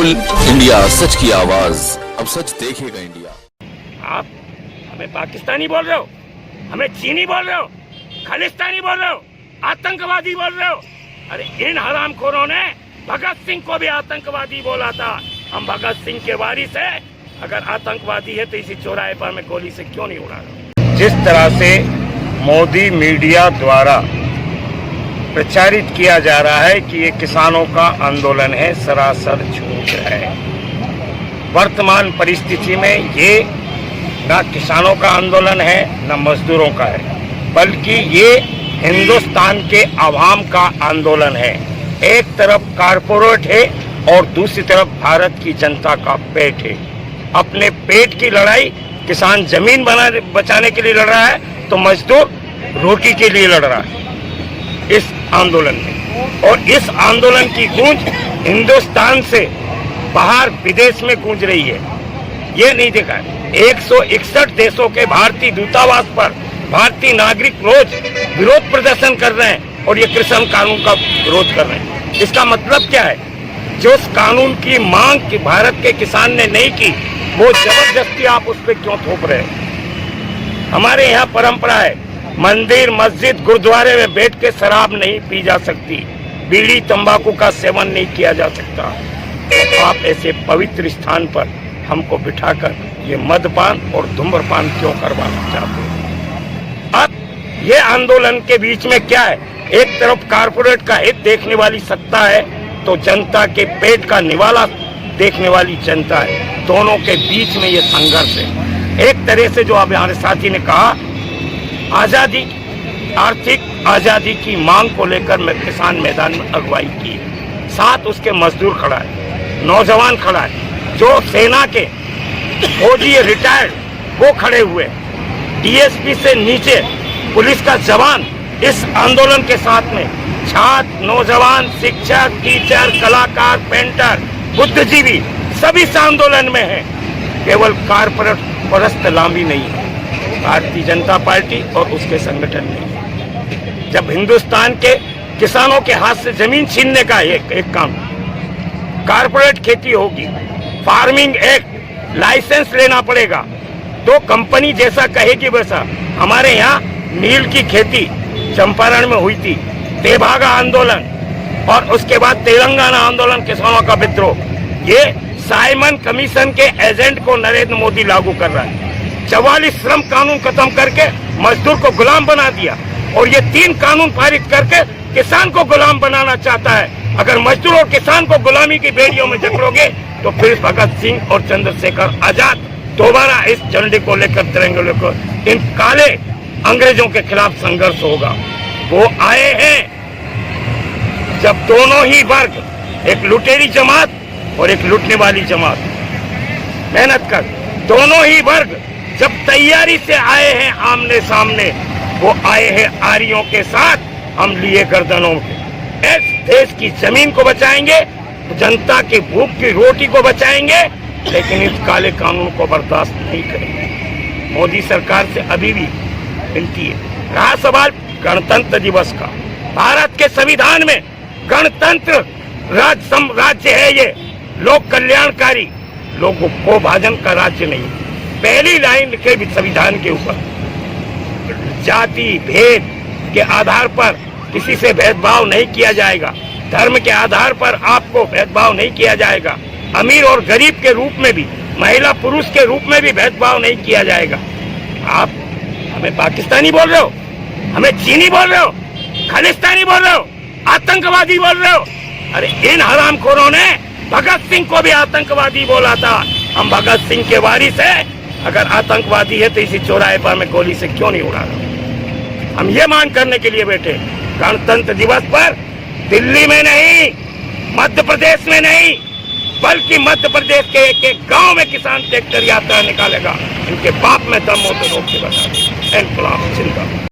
बोल इंडिया, सच की आवाज। अब सच देखेगा इंडिया। आप हमें पाकिस्तानी बोल रहे हो, हमें चीनी बोल रहे हो, खालिस्तानी बोल रहे हो, आतंकवादी बोल रहे हो। अरे इन हरामखोरों ने भगत सिंह को भी आतंकवादी बोला था। हम भगत सिंह के वारिस है। अगर आतंकवादी है तो इसी चौराहे पर हमें गोली से क्यों नहीं उड़ा रहा। जिस तरह से मोदी मीडिया द्वारा प्रचारित किया जा रहा है कि ये किसानों का आंदोलन है, सरासर झूठ है। वर्तमान परिस्थिति में ये न किसानों का आंदोलन है न मजदूरों का है, बल्कि ये हिंदुस्तान के आवाम का आंदोलन है। एक तरफ कारपोरेट है और दूसरी तरफ भारत की जनता का पेट है। अपने पेट की लड़ाई किसान जमीन बचाने के लिए लड़ रहा है तो मजदूर रोटी के लिए लड़ रहा है इस आंदोलन में। और इस आंदोलन की गूंज हिंदुस्तान से बाहर विदेश में गूंज रही है। ये नहीं देखा है, 161 देशों के भारतीय दूतावास पर भारतीय नागरिक रोज विरोध प्रदर्शन कर रहे हैं और ये कृषि कानून का विरोध कर रहे हैं। इसका मतलब क्या है? जो उस कानून की मांग भारत के किसान ने नहीं की, वो जबरदस्ती आप उस पर क्यों थोप रहे हैं? हमारे यहाँ परंपरा है, मंदिर मस्जिद गुरुद्वारे में बैठ के शराब नहीं पी जा सकती, बीड़ी तंबाकू का सेवन नहीं किया जा सकता। तो आप ऐसे पवित्र स्थान पर हमको बिठाकर ये मदपान और धूम्रपान क्यों करवाना चाहते हैं? अब ये आंदोलन के बीच में क्या है? एक तरफ कारपोरेट का हित देखने वाली सत्ता है तो जनता के पेट का निवाला देखने वाली जनता है। दोनों के बीच में ये संघर्ष है। एक तरह से जो अब हमारे साथी ने कहा, आजादी, आर्थिक आजादी की मांग को लेकर मैं किसान मैदान में अगुवाई की, साथ उसके मजदूर खड़ा है, नौजवान खड़ा है, जो सेना के फौजी रिटायर्ड वो खड़े हुए, डीएसपी से नीचे पुलिस का जवान इस आंदोलन के साथ में, छात्र, नौजवान, शिक्षक, टीचर, कलाकार, पेंटर, बुद्धिजीवी सभी इस आंदोलन में है। केवल कारपोरेट परस्त लामी नहीं है, भारतीय जनता पार्टी और उसके संगठन नहीं। जब हिंदुस्तान के किसानों के हाथ से जमीन छीनने का एक काम, कारपोरेट खेती होगी, फार्मिंग एक्ट लाइसेंस लेना पड़ेगा, तो कंपनी जैसा कहेगी वैसा। हमारे यहाँ नील की खेती चंपारण में हुई थी, तेभागा आंदोलन, और उसके बाद तेलंगाना आंदोलन, किसानों का विद्रोह। ये साइमन कमीशन के एजेंट को नरेंद्र मोदी लागू कर रहा है। 44 श्रम कानून खत्म करके मजदूर को गुलाम बना दिया और ये 3 कानून पारित करके किसान को गुलाम बनाना चाहता है। अगर मजदूर और किसान को गुलामी की बेड़ियों में जकड़ोगे तो फिर भगत सिंह और चंद्रशेखर आजाद दोबारा इस झंडे को लेकर, तिरंगे लेकर इन काले अंग्रेजों के खिलाफ संघर्ष होगा। वो आए हैं जब दोनों ही वर्ग, एक लुटेरी जमात और एक लूटने वाली जमात, मेहनत कर, दोनों ही वर्ग जब तैयारी से आए हैं आमने सामने, वो आए हैं आरियों के साथ, हम लिए गर्दनों के। इस देश की जमीन को बचाएंगे, जनता की भूख की रोटी को बचाएंगे, लेकिन इस काले कानून को बर्दाश्त नहीं करेंगे। मोदी सरकार से अभी भी विनती है। रहा सवाल गणतंत्र दिवस का, भारत के संविधान में गणतंत्र राज्य है, ये लोक कल्याणकारी, लोगों को भाजन का राज्य नहीं। पहली लाइन लिखे संविधान के ऊपर, जाति भेद के आधार पर किसी से भेदभाव नहीं किया जाएगा, धर्म के आधार पर आपको भेदभाव नहीं किया जाएगा, अमीर और गरीब के रूप में भी, महिला पुरुष के रूप में भी भेदभाव नहीं किया जाएगा। आप हमें पाकिस्तानी बोल रहे हो, हमें चीनी बोल रहे हो, खालिस्तानी बोल रहे हो, आतंकवादी बोल रहे हो। अरे इन हरामखोरों ने भगत सिंह को भी आतंकवादी बोला था। हम भगत सिंह के वारिस है। अगर आतंकवादी है तो इसी चौराहे पर हमें गोली से क्यों नहीं उड़ा रहा। हम ये मांग करने के लिए बैठे, गणतंत्र दिवस पर दिल्ली में नहीं, मध्य प्रदेश में नहीं, बल्कि मध्य प्रदेश के एक गांव में किसान ट्रैक्टर यात्रा निकालेगा। इनके बाप में दम हो तो रोक के बता। इनकलाब जिंदाबाद।